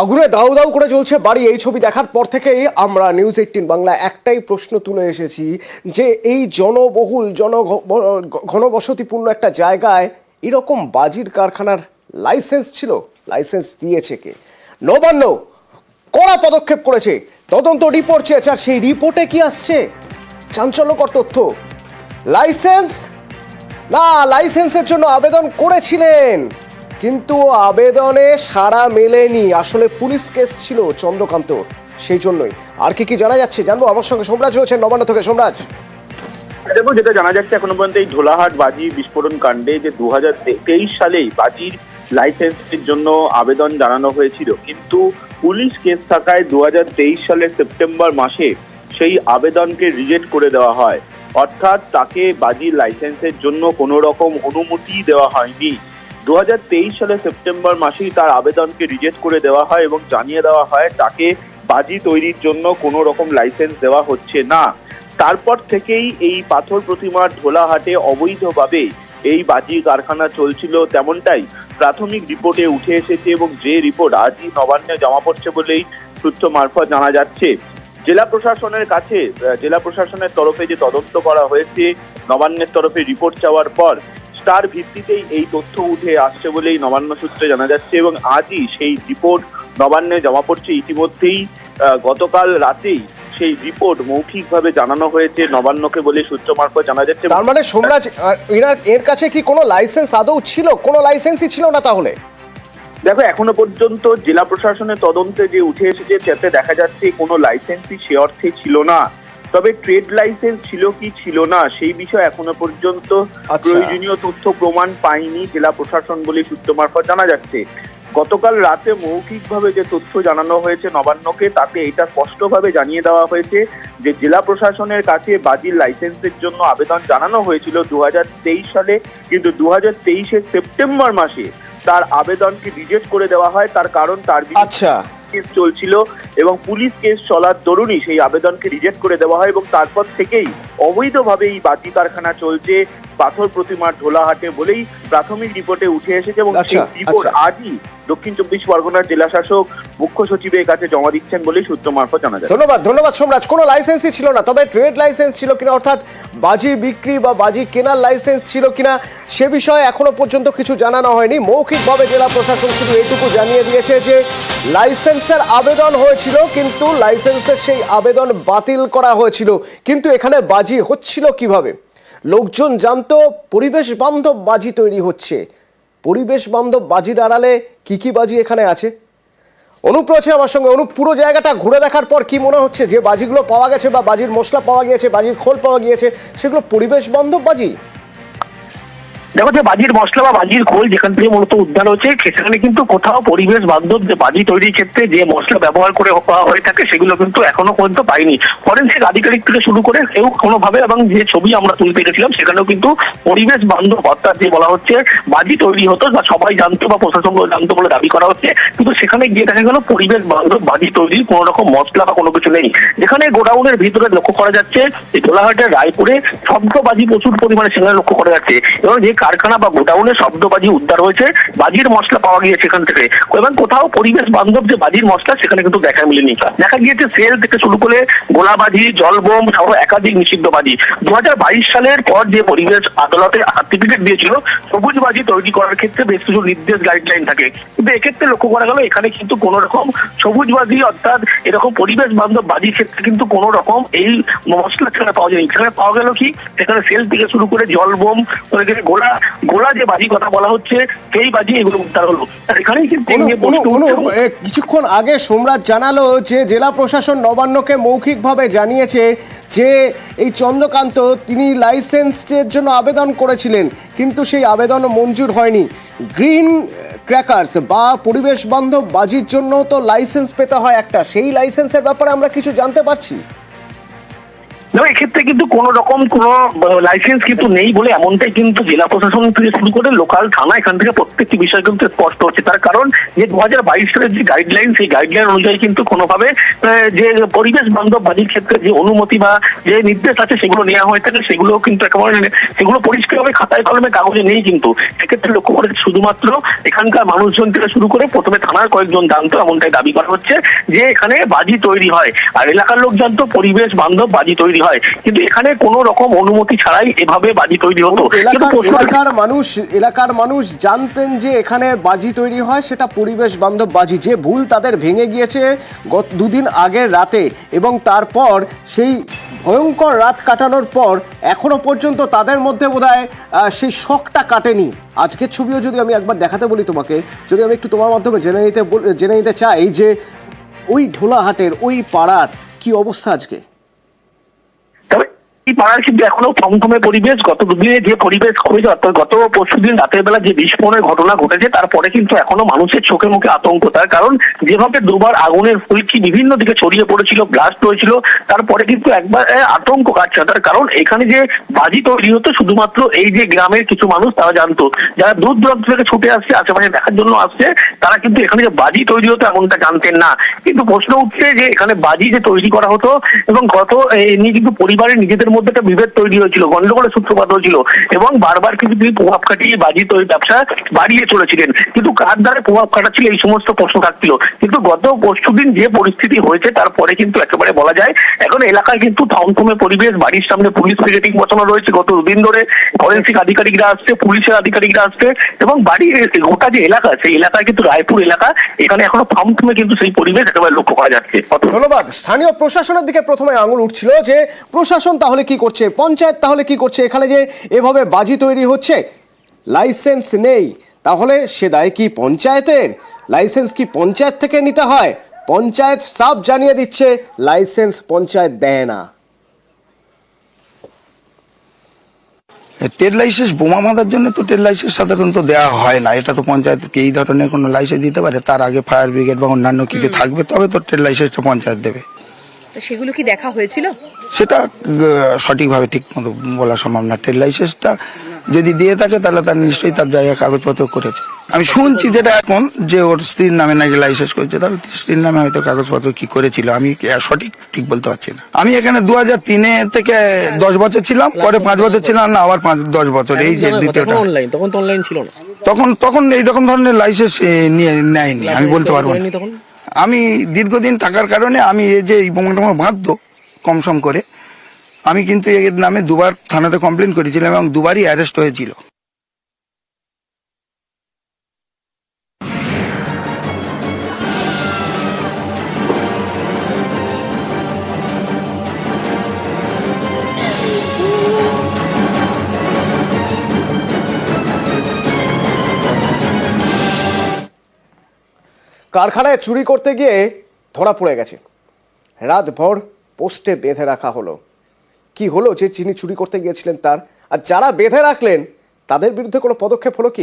আগুনে দাউ দাউ করে জ্বলছে বাড়ি। এই ছবি দেখার পর থেকেই আমরা নিউজ 18 বাংলা একটাই প্রশ্ন তুলে এসেছি যে এই জনবহুল ঘনবসতিপূর্ণ একটা জায়গায় এরকম বাজির কারখানার লাইসেন্স ছিল? লাইসেন্স দিয়েছে কে? নবান্ন কড়া পদক্ষেপ করেছে, তদন্ত রিপোর্ট চেয়েছে, আর সেই রিপোর্টে কি আসছে? চাঞ্চল্যকর তথ্য। লাইসেন্স না, লাইসেন্সের জন্য আবেদন করেছিলেন কিন্তু আবেদনে সাড়া মেলেনি। আসলে পুলিশ কেস ছিল চন্দ্রকান্ত, সেই জন্যই। আর কি কি জানা যাচ্ছে জানবো। আমার সঙ্গে সোমরাজ রয়েছেন নবান্ন থেকে। সোমরাজ, দেখো, যেটা জানা যাচ্ছে এখনো পর্যন্ত এই ঢোলাহাট বাজি বিস্ফোরণ কাণ্ডে যে 2023 সালেই বাজির লাইসেন্সের জন্য আবেদন জানানো হয়েছিল, কিন্তু পুলিশ কেস থাকায় 2023 সালের সেপ্টেম্বর মাসে সেই আবেদনকে রিজেক্ট করে দেওয়া হয়। অর্থাৎ তাকে বাজির লাইসেন্সের জন্য কোনো রকম অনুমতি দেওয়া হয়নি। 2023 সালের সেপ্টেম্বর মাসেই তার আবেদনকে রিজেক্ট করে দেওয়া হয় এবং জানিয়ে দেওয়া হয় তাকে বাজি তৈরির জন্য কোনো রকম লাইসেন্স দেওয়া হচ্ছে না। তারপর থেকেই এই পাথর প্রতিমার ঢোলাহাটে অবৈধভাবে এই বাজি কারখানা চলছিল, তেমনটাই প্রাথমিক রিপোর্টে উঠে এসেছে এবং যে রিপোর্ট আজই নবান্নে জমা পড়ছে বলেই সূত্র মারফত জানা যাচ্ছে। জেলা প্রশাসনের কাছে, জেলা প্রশাসনের তরফে যে তদন্ত করা হয়েছে, নবান্নের তরফে রিপোর্ট চাওয়ার পর তার ভিত্তিতেই এই তথ্য উঠে আসছে বলেই নবান্ন সূত্রে জানা যাচ্ছে এবং আজই সেই রিপোর্ট নবান্নে জমা পড়ছে। ইতিমধ্যেই গতকাল রাতেই সেই রিপোর্ট মৌখিকভাবে জানানো হয়েছে নবান্নকে বলে সূত্র মারফত জানা যাচ্ছে। তার মানে সোমরাজ, এর কাছে কি কোনো লাইসেন্স আদৌ ছিল? কোনো লাইসেন্সই ছিল না তাহলে? দেখো, এখনো পর্যন্ত জেলা প্রশাসনের তদন্তে যে উঠে এসেছে তাতে দেখা যাচ্ছে কোনো লাইসেন্সই সে অর্থে ছিল না। তবে ট্রেড লাইসেন্স ছিল কি ছিল না সেই বিষয়ে এখনো পর্যন্ত প্রয়োজনীয় তথ্য প্রমাণ পায়নি জেলা প্রশাসন বলে সূত্র মারফত জানা যাচ্ছে। গতকাল রাতে মৌখিকভাবে যে তথ্য জানানো হয়েছে নবান্নকে, তাতে এটা স্পষ্টভাবে জানিয়ে দেওয়া হয়েছে যে জেলা প্রশাসনের কাছে বাজির লাইসেন্সের জন্য আবেদন জানানো হয়েছিল 2023 সালে, কিন্তু 2023-এর সেপ্টেম্বর মাসে তার আবেদনকে রিজেক্ট করে দেওয়া হয়। তার কারণ তার কেস চলছিল এবং পুলিশ কেস চলার দরুনই সেই আবেদনকে রিজেক্ট করে দেওয়া হয় এবং তারপর থেকেই অবৈধভাবে এই বাজি কারখানা চলছে পাথর প্রতিমার ঢোলাহাটে বলেই প্রাথমিক রিপোর্টে উঠে এসেছে এবং সেই রিপোর্ট আজই দক্ষিণ 24 পরগনার জেলা শাসক মুখ্য সচিবের কাছে জমা দিচ্ছেন বলেই সূত্র মারফত জানা যায়। ধন্যবাদ সোমরাজ। কোনো লাইসেন্সই ছিল না, তবে ট্রেড লাইসেন্স ছিল কিনা, অর্থাৎ বাজি বিক্রি বা বাজি কেনার লাইসেন্স ছিল কিনা সে বিষয়ে এখনো পর্যন্ত কিছু জানানো হয়নি। মৌখিকভাবে জেলা প্রশাসন শুধু এইটুকু জানিয়ে দিয়েছে যে লাইসেন্সের আবেদন হয়েছিল কিন্তু লাইসেন্সের সেই আবেদন বাতিল করা হয়েছিল। কিন্তু এখানে বাজি হচ্ছিল কিভাবে? লোকজন জানতো পরিবেশ বান্ধব বাজি তৈরি হচ্ছে। পরিবেশ বান্ধব বাজির আড়ালে কি কি বাজি এখানে আছে? অনুপ রয়েছে আমার সঙ্গে। অনুপ, পুরো জায়গাটা ঘুরে দেখার পর কি মনে হচ্ছে যে বাজিগুলো পাওয়া গেছে বা বাজির মশলা পাওয়া গিয়েছে, বাজির খোল পাওয়া গিয়েছে, সেগুলো পরিবেশ বান্ধব বাজি? দেখো, যে বাজির মশলা বা বাজির খোল যেখান থেকে মূলত উদ্ধার হচ্ছে সেখানে কিন্তু কোথাও পরিবেশ বান্ধব যে বাজি তৈরির ক্ষেত্রে যে মশলা ব্যবহার করে হয়ে থাকে সেগুলো কিন্তু এখনো পর্যন্ত পাইনি। ফরেনসিক আধিকারিক থেকে শুরু করে কেউ কোনোভাবে, এবং যে ছবি আমরা তুলতে গেছিলাম সেখানেও কিন্তু পরিবেশ বান্ধব অর্থাৎ যে বলা হচ্ছে বাজি তৈরি হতো বা সবাই জানতো বা প্রশাসন জানতো বলে দাবি করা হচ্ছে, কিন্তু সেখানে গিয়ে দেখা গেল পরিবেশ বান্ধব বাজি তৈরির কোনো রকম মশলা বা কোনো কিছু নেই। যেখানে গোডাউনের ভিতরে লক্ষ্য করা যাচ্ছে ঢোলাহাটের রায়পুরে শব্দবাজি প্রচুর পরিমাণে সেখানে লক্ষ্য করা যাচ্ছে এবং যে কারখানা বা গোডাউনে শব্দবাজি উদ্ধার হয়েছে, বাজির মশলা পাওয়া গিয়েছে সেখান থেকে, এবং কোথাও পরিবেশ বান্ধব যে বাজির মশলা সেখানে কিন্তু দেখা মিলেনি। দেখা গিয়েছে সেল থেকে শুরু করে গোলাবাজি, জলবোম সহ একাধিক নিষিদ্ধ বাজি। 2022 সালের পর যে পরিবেশ আদালতে সার্টিফিকেট দিয়েছিল সবুজ বাজি তৈরি করার ক্ষেত্রে বেশ কিছু নির্দেশ গাইডলাইন থাকে, কিন্তু এক্ষেত্রে লক্ষ্য করা গেল এখানে কিন্তু কোন রকম সবুজ বাজি অর্থাৎ এরকম পরিবেশ বান্ধব বাজির ক্ষেত্রে কিন্তু কোন রকম এই মশলা সেখানে পাওয়া যায়নি। সেখানে পাওয়া গেল কি, সেখানে সেল থেকে শুরু করে জলবোম, গোলা যে বাজি কথা বলা হচ্ছে সেই বাজি এগুলো উদ্ধার হলো। এখানেই কিন্তু কিছুক্ষণ আগে সোমরাজ জানালো যে জেলা প্রশাসন নবান্নকে মৌখিকভাবে জানিয়েছে যে এই চন্দ্রকান্ত তিনি লাইসেন্সের জন্য আবেদন করেছিলেন কিন্তু সেই আবেদন মঞ্জুর হয়নি। গ্রিন ক্র্যাকার্স বা পরিবেশ বান্ধব বাজির জন্য তো লাইসেন্স পেতে হয় একটা, সেই লাইসেন্সের ব্যাপারে আমরা কিছু জানতে পারছি? দেখো এক্ষেত্রে কিন্তু কোন রকম কোন লাইসেন্স কিন্তু নেই বলে এমনটাই কিন্তু জেলা প্রশাসন থেকে শুরু করে লোকাল থানা এখান থেকে প্রত্যেকটি বিষয় কিন্তু স্পষ্ট হচ্ছে। তার কারণ যে 2022 সালের যে গাইডলাইন, সেই গাইডলাইন অনুযায়ী কিন্তু কোনোভাবে যে পরিবেশ বান্ধব বাজির ক্ষেত্রে যে অনুমতি বা যে নির্দেশ আছে সেগুলো নেওয়া হয়ে থাকে, সেগুলো কিন্তু একেবারে সেগুলো পরিষ্কারভাবে খাতায় কলমে কাগজে নেই। কিন্তু সেক্ষেত্রে লক্ষ্য করে শুধুমাত্র এখানকার মানুষজন থেকে শুরু করে প্রথমে থানার কয়েকজন জানতো, এমনটাই দাবি করা হচ্ছে যে এখানে বাজি তৈরি হয়, আর এলাকার লোক জানতো পরিবেশ বান্ধব বাজি তৈরি হয়, কিন্তু এখানে কোনো রকম অনুমতি ছাড়াই এভাবে বাজি তৈরি হতো। এলাকার মানুষ জানতেন যে এখানে বাজি তৈরি হয়, সেটা পরিবেশ বান্ধব বাজি। যে ভুল তাদের ভেঙে গিয়েছে গত দুদিন আগের রাতে, এবং তারপর সেই ভয়ঙ্কর রাত কাটানোর পর এখনো পর্যন্ত তাদের মধ্যে বোধহয় সেই শকটা কাটেনি। আজকের ছবিও যদি আমি একবার দেখাতে বলি তোমাকে, যদি আমি একটু তোমার মাধ্যমে জেনে নিতে চাই যে ওই ঢোলাহাটের ওই পাড়ার কি অবস্থা আজকে। এই পাড়ার কিন্তু এখনো থমথমে পরিবেশ। গত দুদিনে যে পরিবেশ হয়েছে, অর্থাৎ গত পরশুদিন রাতের বেলা যে বিস্ফোরণের ঘটনা ঘটেছে, তারপরে কিন্তু এখনো মানুষের চোখে মুখে আতঙ্ক। তার কারণ যেভাবে দুবার আগুনের ফুলকি বিভিন্ন দিকে ছড়িয়ে পড়েছিল, ব্লাস্ট হয়েছিল, তারপরে কিন্তু একবার আতঙ্ক কাটছে। তার কারণ এখানে যে বাজি তৈরি হতো শুধুমাত্র এই যে গ্রামের কিছু মানুষ তারা জানতো, যারা দূর দূরান্ত থেকে ছুটে আসছে, আশেপাশে দেখার জন্য আসছে, তারা কিন্তু এখানে যে বাজি তৈরি হতো এমনটা জানতেন না। কিন্তু প্রশ্ন উঠছে যে এখানে বাজি যে তৈরি করা হতো, এবং গত নিয়ে কিন্তু পরিবারের নিজেদের মধ্যে একটা বিভেদ তৈরি হয়েছিল, গন্ডগোলের সূত্রপাত হয়েছিল, এবং বারবার কিন্তু তিনি প্রভাব খাটিয়ে বাজি তৈরি ব্যবসা বাড়িয়ে চলেছিলেন। কিন্তু কার দ্বারা প্রভাব খাটাচ্ছিল এই সমস্ত প্রশ্ন থাকছিল। কিন্তু গত পরশুদিন যে পরিস্থিতি হয়েছে তারপরে কিন্তু একেবারে বলা যায় এখন এলাকায় কিন্তু থমথমে পরিবেশ। বাড়ির সামনে পুলিশ পিকেটিং বসানো রয়েছে গত দুদিন ধরে, ফরেন্সিক আধিকারিকরা আসছে, পুলিশের আধিকারিকরা আসছে, এবং বাড়ির গোটা যে এলাকা, সেই এলাকায় কিন্তু রায়পুর এলাকা, এখানে এখনো থমথমে কিন্তু সেই পরিবেশ একেবারে লক্ষ্য করা যাচ্ছে। ধন্যবাদ। স্থানীয় প্রশাসনের দিকে প্রথমে আঙুল উঠছিল যে প্রশাসন তাহলে কি করছে, পঞ্চায়েত তাহলে কি করছে, এখানে যে এভাবে বাজি তৈরি হচ্ছে, লাইসেন্স নেই, তাহলে সে দায় কি পঞ্চায়েতের? লাইসেন্স কি পঞ্চায়েত থেকে নিতে হয়? পঞ্চায়েত সাফ জানিয়ে দিচ্ছে লাইসেন্স পঞ্চায়েত দেয় না। ট্রেড লাইসেন্স বোমা বাঁধার জন্য তো ট্রেড লাইসেন্স সাধারণত দেওয়া হয় না। এটা তো পঞ্চায়েতকে এই ধরনের কোনো লাইসেন্স দিতে পারে, তার আগে ফায়ার ব্রিগেড বা অন্যান্য কিছু থাকবে, তবে তো ট্রেড লাইসেন্সটা পঞ্চায়েত দেবে। সেগুলো কি দেখা হয়েছিল? সেটা সঠিকভাবে ঠিক মতো বলা সম্ভব না। ট্রেড লাইসেন্সটা যদি দিয়ে থাকে তাহলে তার নিশ্চয়ই তার জায়গায় কাগজপত্র করেছে। আমি শুনছি যেটা এখন যে ওর স্ত্রীর নামে নাকি লাইসেন্স করেছে, তাহলে স্ত্রীর নামে হয়তো কাগজপত্র কি করেছিল আমি সঠিক ঠিক বলতে পারছি না। আমি এখানে 2003 থেকে 10 বছর ছিলাম, পরে 5 বছর ছিলাম না, আবার 10 বছর, এই যে দ্বিতীয়টা। তখন তো অনলাইন ছিল না, তখন এইরকম ধরনের লাইসেন্স নিয়ে নেয়নি, আমি বলতে পারবো না। আমি দীর্ঘদিন থাকার কারণে আমি এই যে বোমা টোমা বাঁধতো কম সম করে, আমি কিন্তু এর নামে দুবার থানাতে কমপ্লেন করেছিলাম এবং দুবারই অ্যারেস্ট হয়েছিল। কারখানায় চুরি করতে গিয়ে ধরা পড়ে গেছে, রাতভর পোস্টে বেঁধে রাখা হলো। কি হলো যে যিনি চুরি করতে গিয়েছিলেন তার, আর যারা বেঁধে রাখলেন তাদের বিরুদ্ধে কোনো পদক্ষেপ হলো কি?